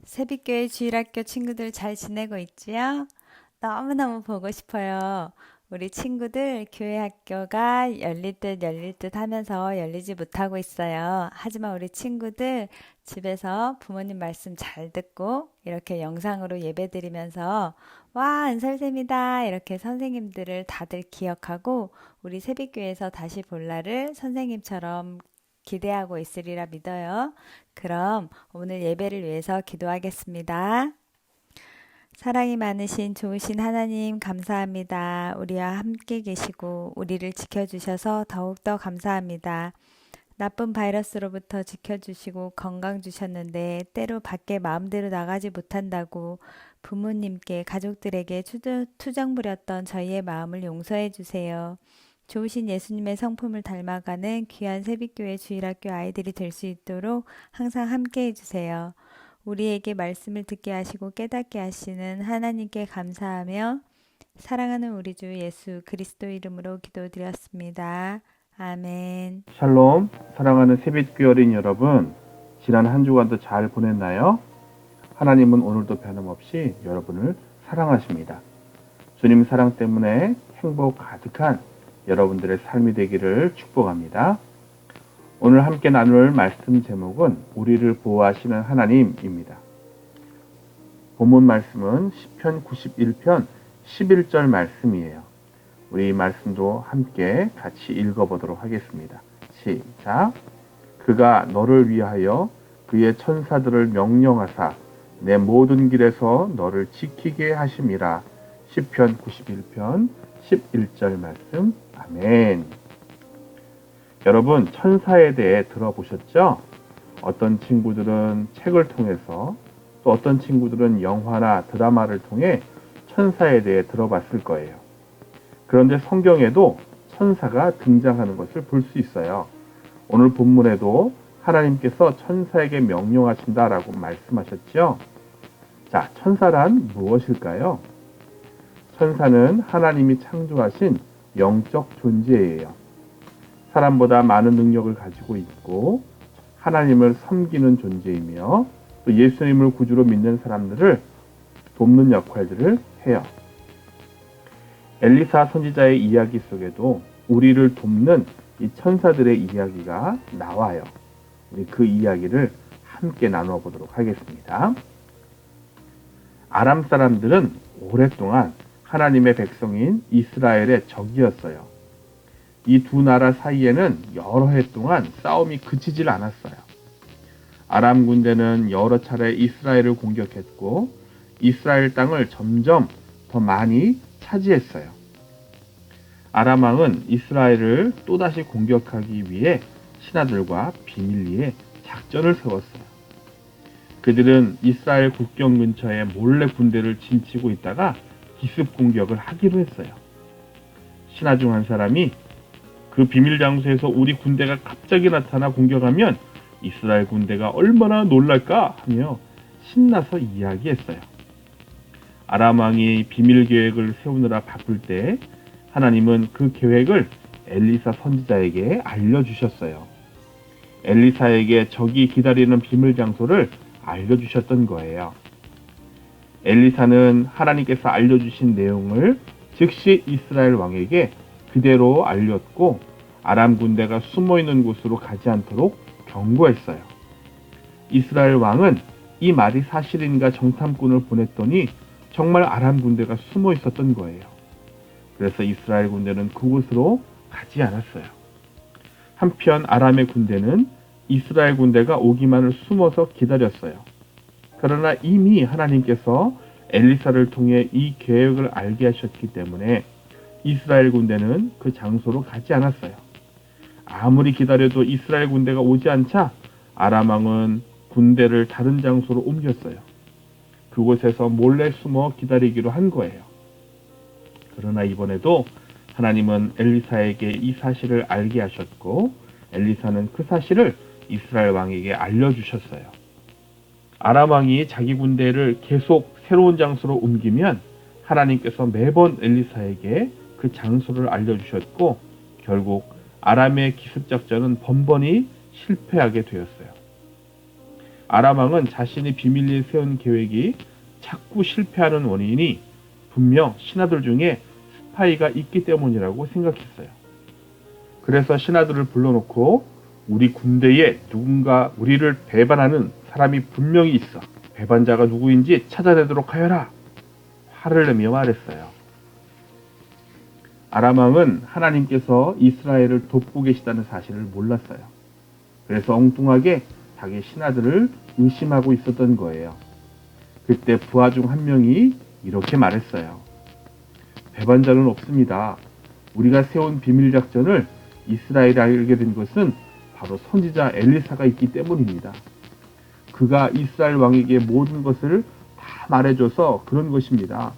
새빛교회 주일학교 친구들 잘 지내고 있지요? 너무너무 보고 싶어요. 우리 친구들 교회 학교가 열릴 듯 하면서 열리지 못하고 있어요. 하지만 우리 친구들 집에서 부모님 말씀 잘 듣고 이렇게 영상으로 예배 드리면서 와, 은설쌤이다. 이렇게 선생님들을 다들 기억하고 우리 새빛교회에서 다시 볼 날을 선생님처럼 기대하고 있으리라 믿어요. 그럼 오늘 예배를 위해서 기도하겠습니다. 사랑이 많으신 좋으신 하나님 감사합니다. 우리와 함께 계시고 우리를 지켜주셔서 더욱더 감사합니다. 나쁜 바이러스로부터 지켜주시고 건강 주셨는데 때로 밖에 마음대로 나가지 못한다고 부모님께 가족들에게 투정 부렸던 저희의 마음을 용서해 주세요. 좋으신 예수님의 성품을 닮아가는 귀한 새빛교회 주일학교 아이들이 될 수 있도록 항상 함께 해주세요. 우리에게 말씀을 듣게 하시고 깨닫게 하시는 하나님께 감사하며 사랑하는 우리 주 예수 그리스도 이름으로 기도드렸습니다. 아멘. 샬롬, 사랑하는 새빛교회 어린 여러분, 지난 한 주간도 잘 보냈나요? 하나님은 오늘도 변함없이 여러분을 사랑하십니다. 주님 사랑 때문에 행복 가득한 여러분들의 삶이 되기를 축복합니다. 오늘 함께 나눌 말씀 제목은 우리를 보호하시는 하나님입니다. 본문 말씀은 시편 91편 11절 말씀이에요. 우리 이 말씀도 함께 같이 읽어보도록 하겠습니다. 시작. 그가 너를 위하여 그의 천사들을 명령하사 내 모든 길에서 너를 지키게 하심이라. 시편 91편 11절 말씀. 아멘. 여러분, 천사에 대해 들어보셨죠? 어떤 친구들은 책을 통해서 또 어떤 친구들은 영화나 드라마를 통해 천사에 대해 들어봤을 거예요. 그런데 성경에도 천사가 등장하는 것을 볼 수 있어요. 오늘 본문에도 하나님께서 천사에게 명령하신다라고 말씀하셨죠? 자, 천사란 무엇일까요? 천사는 하나님이 창조하신 영적 존재예요. 사람보다 많은 능력을 가지고 있고 하나님을 섬기는 존재이며 또 예수님을 구주로 믿는 사람들을 돕는 역할들을 해요. 엘리사 선지자의 이야기 속에도 우리를 돕는 이 천사들의 이야기가 나와요. 우리 그 이야기를 함께 나누어 보도록 하겠습니다. 아람 사람들은 오랫동안 하나님의 백성인 이스라엘의 적이었어요. 이 두 나라 사이에는 여러 해 동안 싸움이 그치질 않았어요. 아람 군대는 여러 차례 이스라엘을 공격했고 이스라엘 땅을 점점 더 많이 차지했어요. 아람 왕은 이스라엘을 또다시 공격하기 위해 신하들과 비밀리에 작전을 세웠어요. 그들은 이스라엘 국경 근처에 몰래 군대를 진치고 있다가 기습 공격을 하기로 했어요. 신하 중 한 사람이 그 비밀 장소에서 우리 군대가 갑자기 나타나 공격하면 이스라엘 군대가 얼마나 놀랄까 하며 신나서 이야기했어요. 아람 왕이 비밀 계획을 세우느라 바쁠 때 하나님은 그 계획을 엘리사 선지자에게 알려주셨어요. 엘리사에게 적이 기다리는 비밀 장소를 알려주셨던 거예요. 엘리사는 하나님께서 알려주신 내용을 즉시 이스라엘 왕에게 그대로 알렸고 아람 군대가 숨어있는 곳으로 가지 않도록 경고했어요. 이스라엘 왕은 이 말이 사실인가 정탐꾼을 보냈더니 정말 아람 군대가 숨어 있었던 거예요. 그래서 이스라엘 군대는 그곳으로 가지 않았어요. 한편 아람의 군대는 이스라엘 군대가 오기만을 숨어서 기다렸어요. 그러나 이미 하나님께서 엘리사를 통해 이 계획을 알게 하셨기 때문에 이스라엘 군대는 그 장소로 가지 않았어요. 아무리 기다려도 이스라엘 군대가 오지 않자 아람 왕은 군대를 다른 장소로 옮겼어요. 그곳에서 몰래 숨어 기다리기로 한 거예요. 그러나 이번에도 하나님은 엘리사에게 이 사실을 알게 하셨고 엘리사는 그 사실을 이스라엘 왕에게 알려주셨어요. 아람 왕이 자기 군대를 계속 새로운 장소로 옮기면 하나님께서 매번 엘리사에게 그 장소를 알려주셨고 결국 아람의 기습작전은 번번이 실패하게 되었어요. 아람 왕은 자신이 비밀리에 세운 계획이 자꾸 실패하는 원인이 분명 신하들 중에 스파이가 있기 때문이라고 생각했어요. 그래서 신하들을 불러놓고 우리 군대에 누군가 우리를 배반하는 사람이 분명히 있어. 배반자가 누구인지 찾아내도록 하여라. 화를 내며 말했어요. 아람 왕은 하나님께서 이스라엘을 돕고 계시다는 사실을 몰랐어요. 그래서 엉뚱하게 자기 신하들을 의심하고 있었던 거예요. 그때 부하 중 한 명이 이렇게 말했어요. 배반자는 없습니다. 우리가 세운 비밀 작전을 이스라엘이 알게 된 것은 바로 선지자 엘리사가 있기 때문입니다. 그가 이스라엘 왕에게 모든 것을 다 말해줘서 그런 것입니다.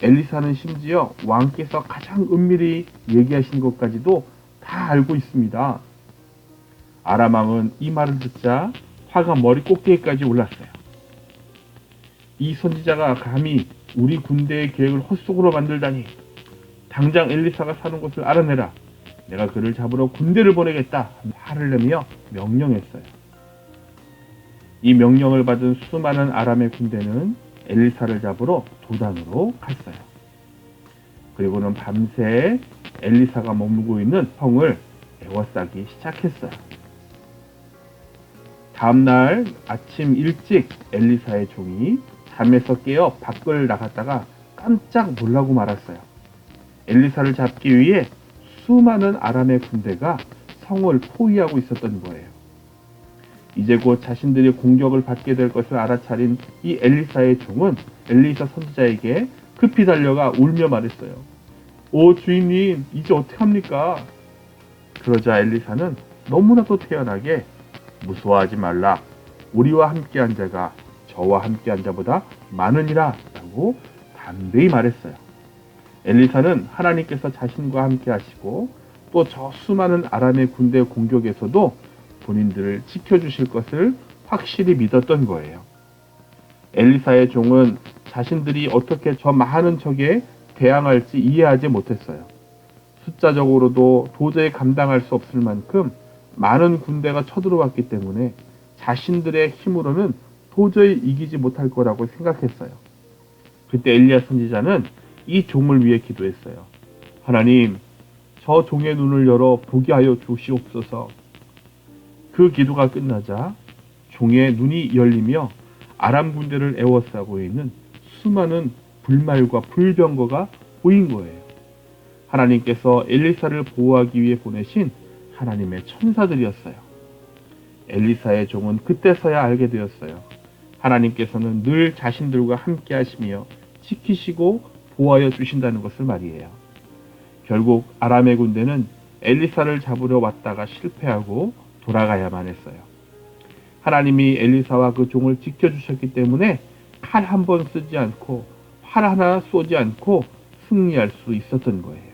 엘리사는 심지어 왕께서 가장 은밀히 얘기하신 것까지도 다 알고 있습니다. 아람 왕은 이 말을 듣자 화가 머리 꼭대기까지 올랐어요. 이 선지자가 감히 우리 군대의 계획을 헛속으로 만들다니. 당장 엘리사가 사는 곳을 알아내라. 내가 그를 잡으러 군대를 보내겠다. 화를 내며 명령했어요. 이 명령을 받은 수많은 아람의 군대는 엘리사를 잡으러 도단으로 갔어요. 그리고는 밤새 엘리사가 머물고 있는 성을 에워싸기 시작했어요. 다음날 아침 일찍 엘리사의 종이 잠에서 깨어 밖을 나갔다가 깜짝 놀라고 말았어요. 엘리사를 잡기 위해 수많은 아람의 군대가 성을 포위하고 있었던 거예요. 이제 곧 자신들이 공격을 받게 될 것을 알아차린 이 엘리사의 종은 엘리사 선지자에게 급히 달려가 울며 말했어요. 오 주인님, 이제 어떡합니까? 그러자 엘리사는 너무나도 태연하게 무서워하지 말라. 우리와 함께한 자가 저와 함께한 자보다 많으니라 라고 담대히 말했어요. 엘리사는 하나님께서 자신과 함께 하시고 또 저 수많은 아람의 군대 공격에서도 본인들을 지켜주실 것을 확실히 믿었던 거예요. 엘리사의 종은 자신들이 어떻게 저 많은 적에 대항할지 이해하지 못했어요. 숫자적으로도 도저히 감당할 수 없을 만큼 많은 군대가 쳐들어왔기 때문에 자신들의 힘으로는 도저히 이기지 못할 거라고 생각했어요. 그때 엘리야 선지자는 이 종을 위해 기도했어요. 하나님, 저 종의 눈을 열어 보게 하여 주시옵소서. 그 기도가 끝나자 종의 눈이 열리며 아람 군대를 에워싸고 있는 수많은 불말과 불병거가 보인 거예요. 하나님께서 엘리사를 보호하기 위해 보내신 하나님의 천사들이었어요. 엘리사의 종은 그때서야 알게 되었어요. 하나님께서는 늘 자신들과 함께 하시며 지키시고 보호하여 주신다는 것을 말이에요. 결국 아람의 군대는 엘리사를 잡으려 왔다가 실패하고 돌아가야만 했어요. 하나님이 엘리사와 그 종을 지켜주셨기 때문에 칼 한 번 쓰지 않고 활 하나 쏘지 않고 승리할 수 있었던 거예요.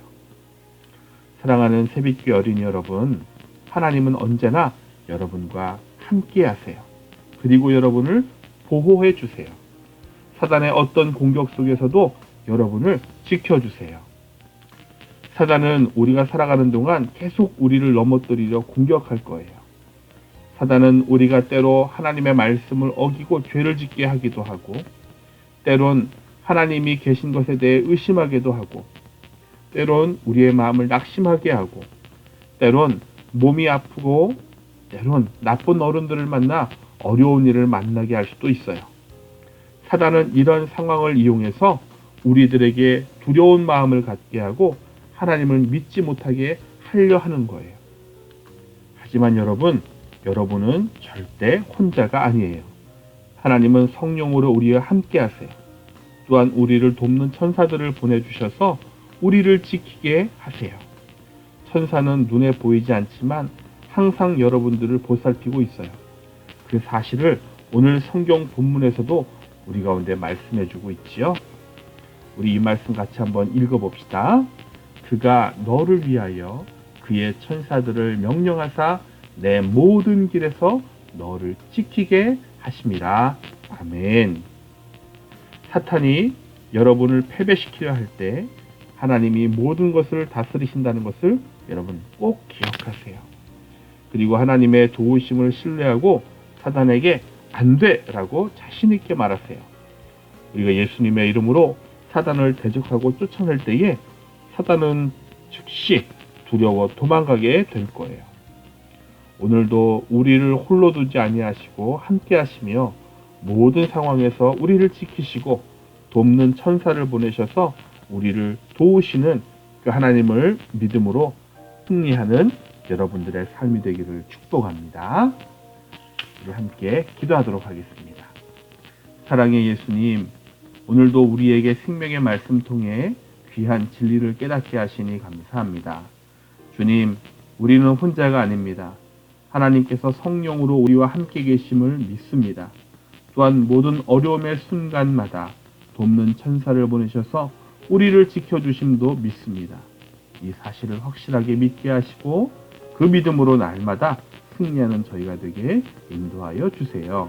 사랑하는 새빛교회 어린이 여러분, 하나님은 언제나 여러분과 함께 하세요. 그리고 여러분을 보호해 주세요. 사단의 어떤 공격 속에서도 여러분을 지켜주세요. 사단은 우리가 살아가는 동안 계속 우리를 넘어뜨리려 공격할 거예요. 사단은 우리가 때로 하나님의 말씀을 어기고 죄를 짓게 하기도 하고, 때론 하나님이 계신 것에 대해 의심하기도 하고, 때론 우리의 마음을 낙심하게 하고, 때론 몸이 아프고, 때론 나쁜 어른들을 만나 어려운 일을 만나게 할 수도 있어요. 사단은 이런 상황을 이용해서 우리들에게 두려운 마음을 갖게 하고 하나님을 믿지 못하게 하려 하는 거예요. 하지만 여러분은 절대 혼자가 아니에요. 하나님은 성령으로 우리와 함께 하세요. 또한 우리를 돕는 천사들을 보내주셔서 우리를 지키게 하세요. 천사는 눈에 보이지 않지만 항상 여러분들을 보살피고 있어요. 그 사실을 오늘 성경 본문에서도 우리 가운데 말씀해주고 있지요. 우리 이 말씀 같이 한번 읽어봅시다. 그가 너를 위하여 그의 천사들을 명령하사 내 모든 길에서 너를 지키게 하심이라. 아멘. 사탄이 여러분을 패배시키려 할 때 하나님이 모든 것을 다스리신다는 것을 여러분 꼭 기억하세요. 그리고 하나님의 도우심을 신뢰하고 사단에게 안 돼라고 자신 있게 말하세요. 우리가 예수님의 이름으로 사단을 대적하고 쫓아낼 때에 사단은 즉시 두려워 도망가게 될 거예요. 오늘도 우리를 홀로 두지 아니하시고 함께 하시며 모든 상황에서 우리를 지키시고 돕는 천사를 보내셔서 우리를 도우시는 그 하나님을 믿음으로 승리하는 여러분들의 삶이 되기를 축복합니다. 우리 함께 기도하도록 하겠습니다. 사랑의 예수님, 오늘도 우리에게 생명의 말씀 통해 귀한 진리를 깨닫게 하시니 감사합니다. 주님, 우리는 혼자가 아닙니다. 하나님께서 성령으로 우리와 함께 계심을 믿습니다. 또한 모든 어려움의 순간마다 돕는 천사를 보내셔서 우리를 지켜주심도 믿습니다. 이 사실을 확실하게 믿게 하시고 그 믿음으로 날마다 승리하는 저희가 되게 인도하여 주세요.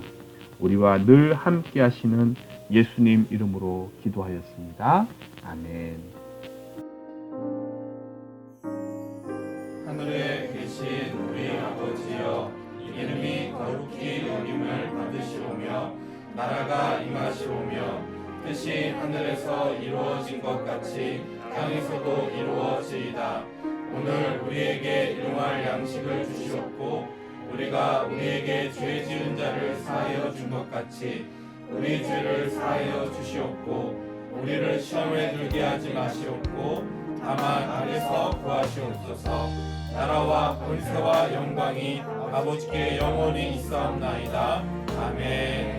우리와 늘 함께 하시는 예수님 이름으로 기도하였습니다. 아멘. 하늘에 계신 우리 아버지여, 이름이 거룩히 여김을 받으시오며 나라가 임하시오며 뜻이 하늘에서 이루어진 것 같이 땅에서도 이루어지이다. 오늘 우리에게 일용할 양식을 주시옵고 우리가 우리에게 죄 지은 자를 사하여 준 것 같이 우리 죄를 사하여 주시옵고 우리를 시험에 들게 하지 마시옵고 다만 악에서 구하시옵소서. 나라와 권세와 영광이 아버지께 영원히 있사옵나이다. 아멘.